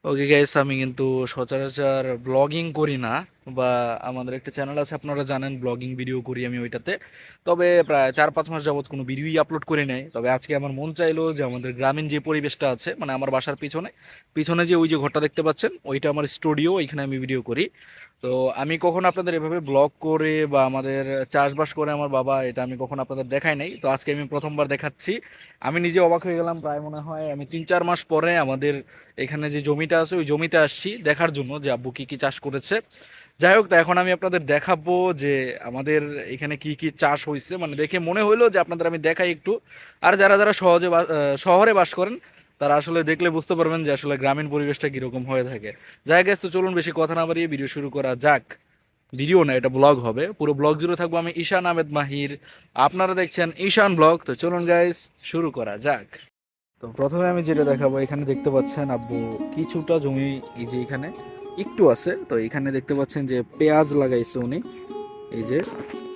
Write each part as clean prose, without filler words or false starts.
Okay guys, আমি কিন্তু সচরাচর ব্লগিং করি না, বা আমাদের একটা চ্যানেল আছে আপনারা জানেন, ব্লগিং ভিডিও করি আমি ওইটাতে। তবে প্রায় 4-5 মাস যাবত কোনো ভিডিওই আপলোড করি নাই। তবে আজকে আমার মন চাইলো যে আমাদের গ্রামীণ যে পরিবেশটা আছে, মানে আমার বাসার পিছনে পিছনে যে ওই যে ঘরটা দেখতে পাচ্ছেন, ওইটা আমার স্টুডিও, ওইখানে আমি ভিডিও করি। তো আমি কখনো আপনাদের এভাবে ব্লগ করে বা আমাদের চাষবাস করে আমার বাবা, এটা আমি কখনো আপনাদের দেখাই নাই। তো আজকে আমি প্রথমবার দেখাচ্ছি। আমি নিজে অবাক হয়ে গেলাম, প্রায় মনে হয় আমি 3-4 মাস পরে আমাদের এখানে যে জমিটা আছে ওই জমিতে আসছি দেখার জন্য যে আব্বু কি কি চাষ করেছে। যাই হোক, তো এখন আমি আপনাদের দেখাবো যে আমাদের এখানে কি কি চাষ হয়েছে, মানে দেখে মনে হইলো যে আপনাদের আমি দেখাই একটু। আর যারা যারা শহরে বাস করেন, তারা আসলে দেখলে বুঝতে পারবেন যে আসলে গ্রামীণ পরিবেশটা কীরকম হয়ে থাকে। যাই গেছে, তো চলুন বেশি কথা না বাড়িয়ে ভিডিও শুরু করা যাক। ভিডিও না, এটা ব্লগ হবে, পুরো ব্লগ জুড়ে থাকবো আমি, ঈশান আহমেদ মাহির। আপনারা দেখছেন ঈশান ব্লগ। তো চলুন গাইস, শুরু করা যাক। তো প্রথমে আমি যেটা দেখাবো, এখানে দেখতে পাচ্ছেন আব্বু কিছুটা জমি, এই যে এখানে একটু আছে, তো এখানে দেখতে পাচ্ছেন যে পেঁয়াজ লাগাইছে উনি। এই যে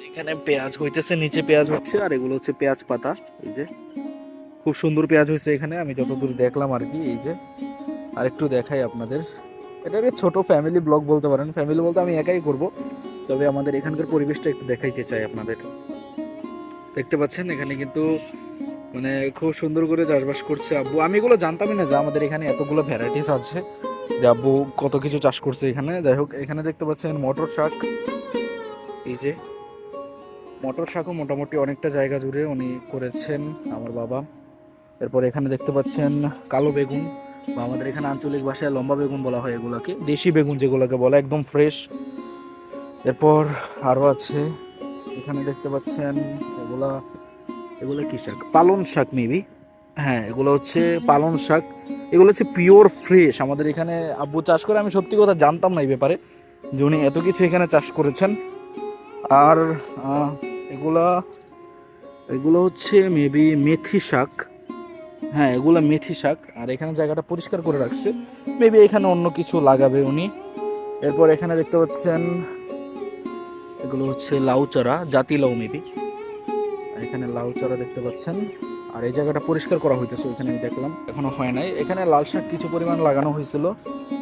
এখানে পেঁয়াজ হইতেছে, নিচে পেঁয়াজ হচ্ছে, আর এগুলো হচ্ছে পেঁয়াজ পাতা। এই যে খুব সুন্দর পেঁয়াজ হয়েছে এখানে, আমি যতদূর দেখলাম আর কি। এই যে আর একটু দেখাই আপনাদের, এটাকে ছোট ফ্যামিলি ব্লগ বলতে পারেন। ফ্যামিলি বলতে আমি একাই করব, তবে আমাদের এখানকার পরিবেশটা একটু দেখাইতে চাই আপনাদের। দেখতে পাচ্ছেন এখানে কিন্তু মানে খুব সুন্দর করে চাষবাস করছে আব্বু। আমি এগুলো জানতামই না যে আমাদের এখানে এতগুলো ভ্যারাইটিস আছে, যে আব্বু কত কিছু চাষ করছে এখানে। যাই হোক, এখানে দেখতে পাচ্ছেন মটর শাক। এই যে মটর শাকও মোটামুটি অনেকটা জায়গা জুড়ে উনি করেছেন আমার বাবা। এরপর এখানে দেখতে পাচ্ছেন কালো বেগুন, বা আমাদের এখানে আঞ্চলিক ভাষায় লম্বা বেগুন বলা হয় এগুলাকে, দেশি বেগুন যেগুলোকে বলে, একদম ফ্রেশ। এরপর আরও আছে, এখানে দেখতে পাচ্ছেন এগুলা, এগুলো কি শাক? পালন শাক মেবি। হ্যাঁ, এগুলো হচ্ছে পালন শাক। এগুলো হচ্ছে পিওর ফ্রেশ, আমাদের এখানে আব্বু চাষ করে। আমি সত্যি কথা জানতাম না এই ব্যাপারে, যে উনি এত কিছু এখানে চাষ করেছেন। আর এগুলা, এগুলো হচ্ছে মেবি মেথি শাক। হ্যাঁ, এগুলো মেথি শাক। আর এখানে জায়গাটা পরিষ্কার করে রাখছে, মেবি এখানে অন্য কিছু লাগাবে উনি। এরপর এখানে দেখতে পাচ্ছেন এগুলো হচ্ছে লাউ চারা, জাতি লাউ মেবি। এখানে লাউ চারা দেখতে পাচ্ছেন। আর এই জায়গাটা পরিষ্কার করা হইতেছে, ওইখানে আমি দেখলাম, এখনো হয় নাই। এখানে লাল শাক কিছু পরিমাণ লাগানো হয়েছিল,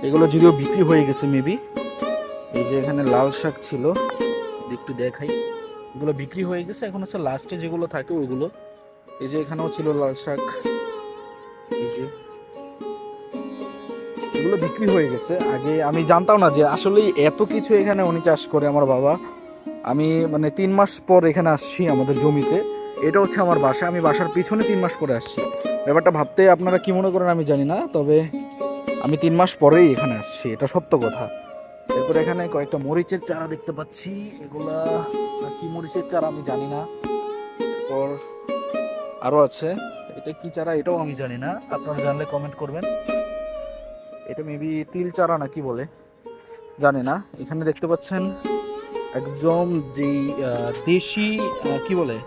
এগুলো যদিও বিক্রি হয়ে গেছে মেবি। এই যে এখানে লাল শাক ছিল, একটু দেখাই, এগুলো বিক্রি হয়ে গেছে। এখন হচ্ছে লাস্টে যেগুলো থাকে ওইগুলো। এই যে এখানেও ছিল লাল শাক। এই যে এগুলো বিক্রি হয়ে গেছে। আগে আমি জানতাম না যে আসলে এত কিছু এখানে উনি চাষ করে আমার বাবা। আমি মানে 3 মাস পর এখানে আসছি আমাদের জমিতে। এটা হচ্ছে আমার বাসা, আমি বাসার পিছনে 3 মাস পরে আসছি। ব্যাপারটা ভাবতে আপনারা কি মনে করেন আমি জানি না, তবে আমি 3 মাস পরেই এখানে আসছি, এটা সত্য কথা। এরপর এখানে কয়েকটা মরিচের চারা দেখতে পাচ্ছি, এগুলা কি মরিচের চারা আমি জানি না। এরপর আরও আছে, এটা কি চারা এটাও আমি জানি না, আপনারা জানলে কমেন্ট করবেন। এটা মেবি তিল চারা না কি বলে, জানি না। এখানে দেখতে পাচ্ছেন একদম যেই দেশি কি বলে,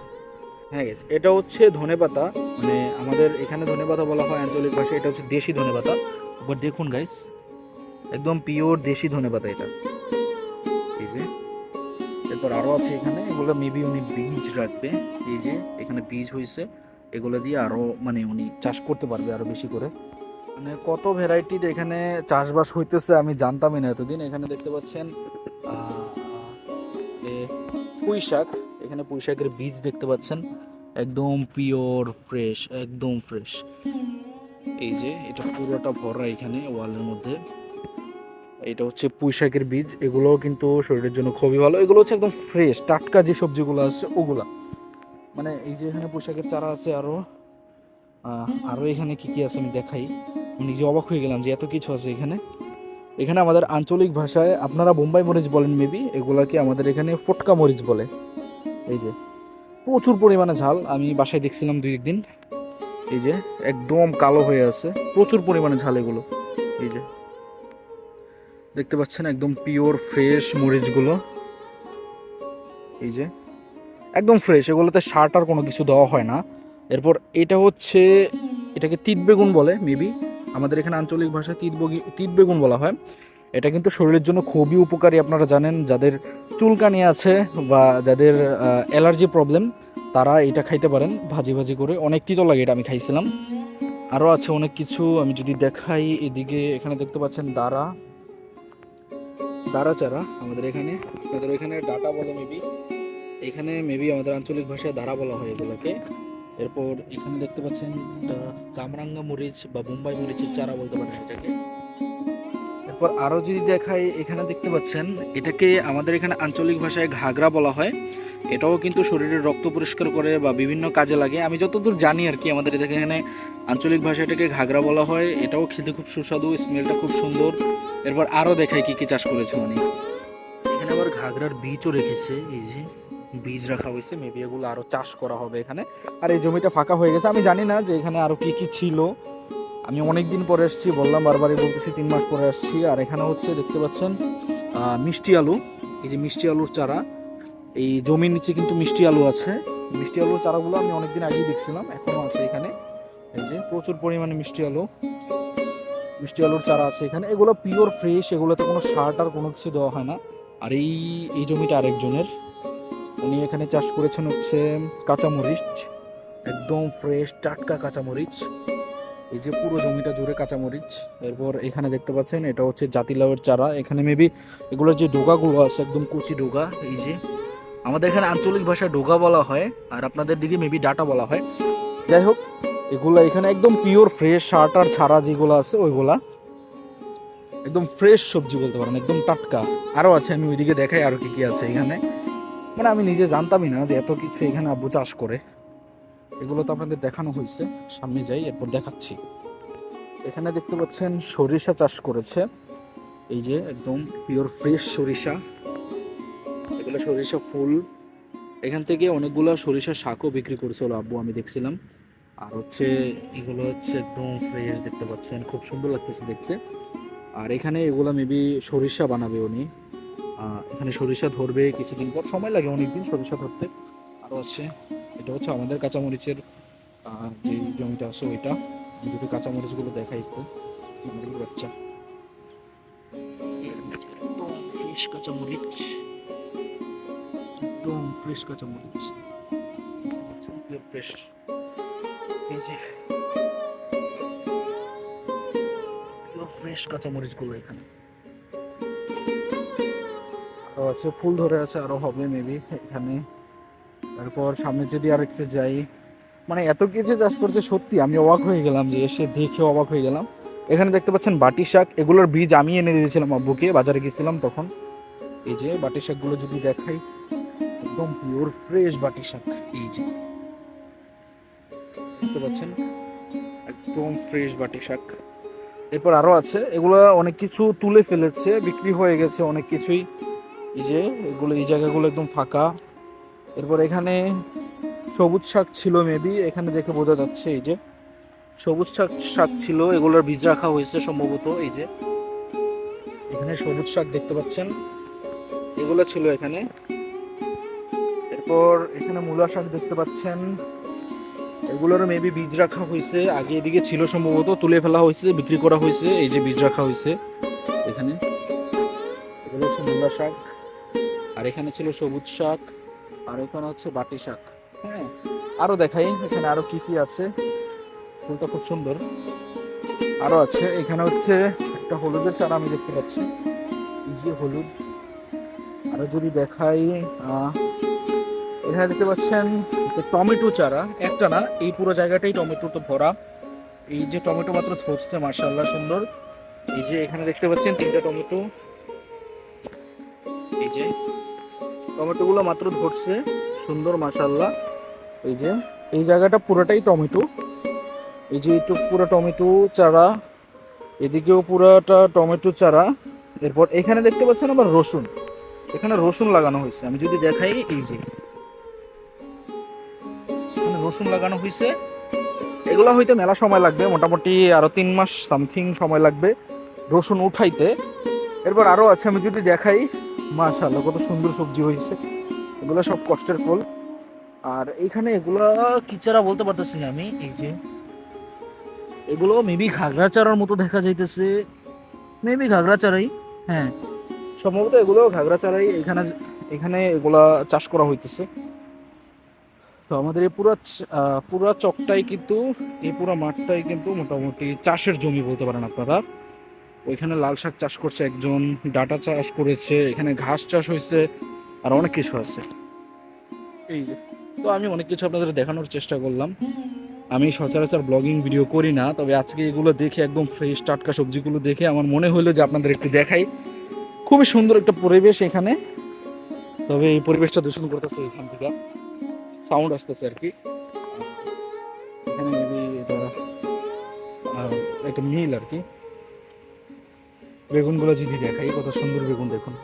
হ্যাঁ গেছে, এটা হচ্ছে ধনেপাতা। মানে আমাদের এখানে ধনেপাতা বলা হয় আঞ্চলিক ভাষায়, এটা হচ্ছে দেশি ধনেপাতা। এবার দেখুন গাইস, একদম পিওর দেশি ধনেপাতা এটা। এই যে এরপর আরও আছে এখানে, এগুলো মেবি উনি বীজ রাখবে। এই যে এখানে বীজ হয়েছে, এগুলো দিয়ে আরও মানে উনি চাষ করতে পারবে আরও বেশি করে। মানে কত ভ্যারাইটির এখানে চাষবাস হইতেছে আমি জানতামই না এতদিন। এখানে দেখতে পাচ্ছেন পুঁই শাক, এখানে পুঁই শাকের বীজ দেখতে পাচ্ছেন, একদম পিওর ফ্রেশ, একদম ফ্রেশ। এই যে এটা পুরোটা ভরা এখানে ওয়ালের মধ্যে। এটা হচ্ছে পুঁই শাকের বীজ, এগুলোও কিন্তু শরীরের জন্য খুবই ভালো। এগুলো হচ্ছে একদম ফ্রেশ টাটকা যে সবজিগুলো আছে ওগুলা। মানে এই যে এখানে পুঁই শাকের চারা আছে, আরও আরও এখানে কি কি আছে আমি দেখাই। আমি নিজে অবাক হয়ে গেলাম যে এত কিছু আছে এখানে। এখানে আমাদের আঞ্চলিক ভাষায় আপনারা বোম্বাই মরিচ বলেন মেবি, এগুলাকে আমাদের এখানে ফটকা মরিচ বলে। এই যে প্রচুর পরিমাণে ঝাল, আমি বাসায় দেখছিলাম 2 একদিন। এই যে একদম কালো হয়ে আছে, প্রচুর পরিমাণে ঝাল এগুলো। এই যে দেখতে পাচ্ছেন একদম পিওর ফ্রেশ মরিচগুলো। এই যে একদম ফ্রেশ, এগুলোতে সার টার কোনো কিছু দেওয়া হয় না। এরপর এটা হচ্ছে, এটাকে তিত বেগুন বলে মেবি, আমাদের এখানে আঞ্চলিক ভাষায় তিত বেগুন বলা হয়। এটা কিন্তু শরীরের জন্য খুবই উপকারী, আপনারা জানেন। যাদের চুলকানি আছে বা যাদের অ্যালার্জি প্রবলেম, তারা এটা খাইতে পারেন ভাজি ভাজি করে, অনেক তিতো লাগে, এটা আমি খাইছিলাম। আরও আছে অনেক কিছু। আমি যদি দেখাই এদিকে, এখানে দেখতে পাচ্ছেন দাঁড়া দাঁড়া চারা আমাদের এখানে, আপনাদের ওইখানে ডাটা বলে মেবি, এখানে মেবি আমাদের আঞ্চলিক ভাষায় দাঁড়া বলা হয় এগুলোকে। এরপর এখানে দেখতে পাচ্ছেন একটা কামরাঙ্গা মরিচ বা বোম্বাই মরিচের চারা বলতে পারেন এটাকে। এরপর আরও যদি দেখাই, এখানে দেখতে পাচ্ছেন এটাকে আমাদের এখানে আঞ্চলিক ভাষায় ঘাগরা বলা হয়। এটাও কিন্তু শরীরের রক্ত পরিষ্কার করে বা বিভিন্ন কাজে লাগে, আমি যতদূর জানি আর কি। আমাদের এখানে আঞ্চলিক ভাষায় এটাকে ঘাগরা বলা হয়। এটাও খেতে খুব সুস্বাদু, স্মেলটা খুব সুন্দর। এরপর আরও দেখাই কি কি চাষ করেছে উনি। এখানে আবার ঘাগরার বীজও রেখেছে, এই যে বীজ রাখা হয়েছে, মেবি এগুলো আরও চাষ করা হবে এখানে। আর এই জমিটা ফাঁকা হয়ে গেছে, আমি জানি না যে এখানে আরও কি কি ছিল। আমি অনেক দিন পরে আসছি, বললাম বারবারই বলতেছি 3 মাস পরে আসছি। আর এখানে হচ্ছে দেখতে পাচ্ছেন মিষ্টি আলু, এই যে মিষ্টি আলুর চারা। এই জমির নিচে কিন্তু মিষ্টি আলু আছে। মিষ্টি আলুর চারাগুলো আমি অনেকদিন আগেই দেখছিলাম, এখনো আছে এখানে। এই যে প্রচুর পরিমাণে মিষ্টি আলুর চারা আছে এখানে। এগুলো পিওর ফ্রেশ, এগুলোতে কোনো সার আর কোনো কিছু দেওয়া হয় না। আর এই জমিটা আরেকজনের, উনি এখানে চাষ করেছেন হচ্ছে কাঁচামরিচ, একদম ফ্রেশ টাটকা কাঁচামরিচ। এই যে পুরো জমিটা জুড়ে কাঁচামরিচ। এরপর এখানে দেখতে পাচ্ছেন এটা হচ্ছে জাতিলাউয়ের চারা। এখানে মেবি এগুলোর যে ডোগাগুলো আছে একদম কচি ডোগা, এই যে আমাদের এখানে আঞ্চলিক ভাষায় ডোগা বলা হয়, আর আপনাদের দিকে মেবি ডাটা বলা হয়। যাই হোক, এগুলা এখানে একদম পিওর ফ্রেশ, সার ছাড়া যেগুলো আছে ওইগুলা একদম ফ্রেশ সবজি বলতে পারেন, একদম টাটকা। আরও আছে, আমি ওইদিকে দেখাই আরও কি কি আছে এখানে। মানে আমি নিজে জানতামই না যে এত কিছু এখানে আব্বু চাষ করে। এগুলো তো আপনাদের দেখানো হয়েছে, সামনে যাই এরপর দেখাচ্ছি। এখানে দেখতে পাচ্ছেন সরিষা চাষ করেছে, এই যে একদম পিওর ফ্রেশ সরিষা। এগুলো সরিষা ফুল। এখান থেকে অনেকগুলো সরিষা শাকও বিক্রি করেছিল আব্বু, আমি দেখছিলাম। আর হচ্ছে এগুলো হচ্ছে একদম ফ্রেশ, দেখতে পাচ্ছেন খুব সুন্দর লাগতেছে দেখতে। আর এখানে এগুলো মেবি সরিষা বানাবে উনি। এখানে সরিষা ধরবে কিছুদিন পর, সময় লাগে অনেকদিন সরিষা ধরতে। আরও আছে, এটা হচ্ছে আমাদের কাঁচামরিচের যে জমিটা আছে ওইটা। আমি যদি কাঁচামরিচগুলো দেখাই একটু, বাচ্চা একদম ফ্রেশ কাঁচামরিচ, একদম ফ্রেশ কাঁচামরিচ, ফ্রেশ। এই যে পিওর ফ্রেশ কাঁচামরিচগুলো এখানে। আরও আছে, ফুল ধরে আছে, আরও হবে মেবি এখানে। তারপর সামনে যদি আর একটু যাই, মানে এত কিছু চাষ করছে সত্যি আমি অবাক হয়ে গেলাম, যে এসে দেখে অবাক হয়ে গেলাম। এখানে দেখতে পাচ্ছেন বাটি শাক, এগুলোর বীজ আমি এনে দিয়েছিলাম আব্বুকে, বাজারে গেছিলাম তখন। এই যে বাটি শাকগুলো যদি দেখাই, একদম পিওর ফ্রেশ বাটি শাক, এই যে দেখতে পাচ্ছেন একদম ফ্রেশ বাটি শাক। এরপর আরও আছে, এগুলো অনেক কিছু তুলে ফেলেছে, বিক্রি হয়ে গেছে অনেক কিছুই। এই যে এগুলো, এই জায়গাগুলো একদম ফাঁকা। এরপর এখানে সবুজ শাক ছিল মেবি, এখানে দেখে বোঝা যাচ্ছে এই যে সবুজ শাক ছিল, এগুলোর বীজ রাখা হয়েছে সম্ভবত। এই যে এখানে সবুজ শাক দেখতে পাচ্ছেন, এগুলো ছিল এখানে। এরপর এখানে মূলা শাক দেখতে পাচ্ছেন, এগুলোর মেবি বীজ রাখা হয়েছে আগে, এদিকে ছিল সম্ভবত, তুলে ফেলা হয়েছে, বিক্রি করা হয়েছে। এই যে বীজ রাখা হয়েছে এখানে, এগুলো হচ্ছে মূলা শাক। আর এখানে ছিল সবুজ শাক, আর এখানে হচ্ছে বাটি শাক। হ্যাঁ, আরো দেখাই এখানে আরো কি কি আছে। ফুলটা খুব সুন্দর। আরো আছে, এখানে হচ্ছে একটা হলুদের চারা আমি দেখতে পাচ্ছি, এই যে হলুদ। আরো যদি দেখাই, এখানে দেখতে পাচ্ছেন টমেটো চারা, একটা না, এই পুরো জায়গাটাই টমেটো তো ভরা। এই যে টমেটো মাত্র ধরছে, মার্শাল্লাহ সুন্দর। এই যে এখানে দেখতে পাচ্ছেন 3টা টমেটো, এই যে টমেটো গুলো মাত্র ধরছে, সুন্দর মার্শাল্লাহ। এই যে এই জায়গাটা পুরোটাই টমেটো, এই যে একটু পুরো টমেটো চারা, এদিকেও পুরোটা টমেটো চারা। এরপর এখানে দেখতে পাচ্ছেন আবার রসুন, এখানে রসুন লাগানো হয়েছে। আমি যদি দেখাই, এই যে এখানে রসুন লাগানো হয়েছে। এগুলো হইতে মেলা সময় লাগবে, মোটামুটি আরো 3 মাস সামথিং সময় লাগবে রসুন উঠাইতে। এরপর আরো আছে, আমি যদি দেখাই, মাশাআল্লাহ কত সুন্দর সবজি হয়েছে। এগুলো সব কষ্টের ফল। আর এইখানে এগুলা কি চারা বলতে পারতেছি না আমি, এই যে এগুলো মেবি ঘাগরা চারার মতো দেখা যাইতেছে, মেবি ঘাগরা চারাই, হ্যাঁ সম্ভবত এগুলো ঘাগরা চারাই। এখানে এখানে এগুলা চাষ করা হইতেছে। তো তো আমাদের এই পুরা চকটাই কিন্তু, এই পুরো মাঠটাই কিন্তু মোটামুটি চাষের জমি বলতে পারেন আপনারা। ওইখানে লাল শাক চাষ করছে একজন, ডাটা চাষ করেছে, এখানে ঘাস চাষ হয়েছে, আর অনেক কিছু আছে এই যে। তো আমি অনেক কিছু আপনাদের দেখানোর চেষ্টা করলাম। আমি সচরাচর ব্লগিং ভিডিও করি না, তবে আজকে এগুলো দেখে একদম ফ্রেশ টাটকা সবজিগুলো দেখে আমার মনে হলো যে আপনাদের একটু দেখাই। খুবই সুন্দর একটা পরিবেশ এখানে, তবে এই পরিবেশটা দূষণ করতেছে এখান থেকে সাউন্ড আসতেছে আর কি। এখানে মেবি এটা একটা মিল আর কি। বেগুনগুলো যদি দেখাই, কত সুন্দর বেগুন দেখুন,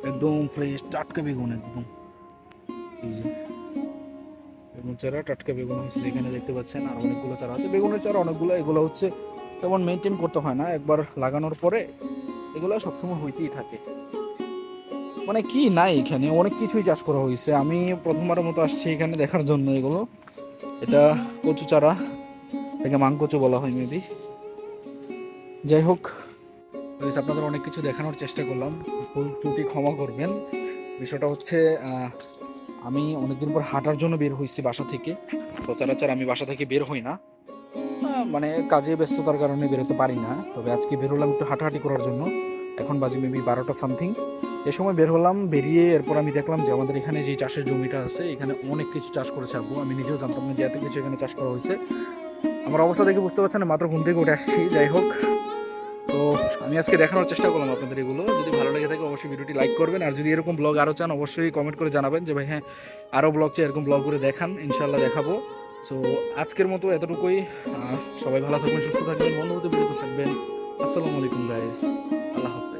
একদম ফ্রেশ টাটকা বেগুন একদম। এই যে বেগুন চারা, টাটকা বেগুন হচ্ছে এখানে দেখতে পাচ্ছেন, আর অনেকগুলো চারা আছে বেগুনের চারা অনেকগুলো। এগুলো হচ্ছে তেমন মেনটেন করতে হয় না, একবার লাগানোর পরে এগুলো সবসময় হইতেই থাকে। মানে কি নাই, এখানে অনেক কিছুই চাষ করা হয়েছে। আমি প্রথমবারের মতো আসছি এখানে দেখার জন্য এগুলো। এটা কচু চারা, এটাকে মাংকচু বলা হয় মেবি। যাই হোক, আপনাদের অনেক কিছু দেখানোর চেষ্টা করলাম, ভুল ত্রুটি ক্ষমা করবেন। বিষয়টা হচ্ছে আমি অনেকদিন পর হাঁটার জন্য বের হয়েছি বাসা থেকে। সচরাচর আমি বাসা থেকে বের হই না, মানে কাজে ব্যস্ততার কারণে বেরোতে পারি না। তবে আজকে বের হলাম একটু হাঁটাহাঁটি করার জন্য। এখন বাজে মেবি 12টা সামথিং। এ সময় বের হলাম, বেরিয়ে এরপর আমি দেখলাম যে আমাদের এখানে যে চাষের জমিটা আছে, এখানে অনেক কিছু চাষ করেছে আব্বু। আমি নিজেও জানতাম না যে এত কিছু এখানে চাষ করা হয়েছে। আমার অবস্থা দেখে বুঝতে পারছেন না, মাত্র ঘুম থেকে উঠে আসছি। যাই হোক, তো আমি আজকে দেখানোর চেষ্টা করলাম আপনাদের এগুলো। যদি ভালো লেগে থাকে অবশ্যই ভিডিওটি লাইক করবেন, আর যদি এরকম ব্লগ আরও চান অবশ্যই কমেন্ট করে জানাবেন যে ভাই হ্যাঁ আরও ব্লগ চাই, এরকম ব্লগ করে দেখান, ইনশাল্লাহ দেখাবো। সো আজকের মতো এতটুকুই। সবাই ভালো থাকবেন, সুস্থ থাকবেন, বন্ধু হতে বিরত থাকবেন। আসসালামু আলাইকুম গাইস, আল্লাহ হাফেজ।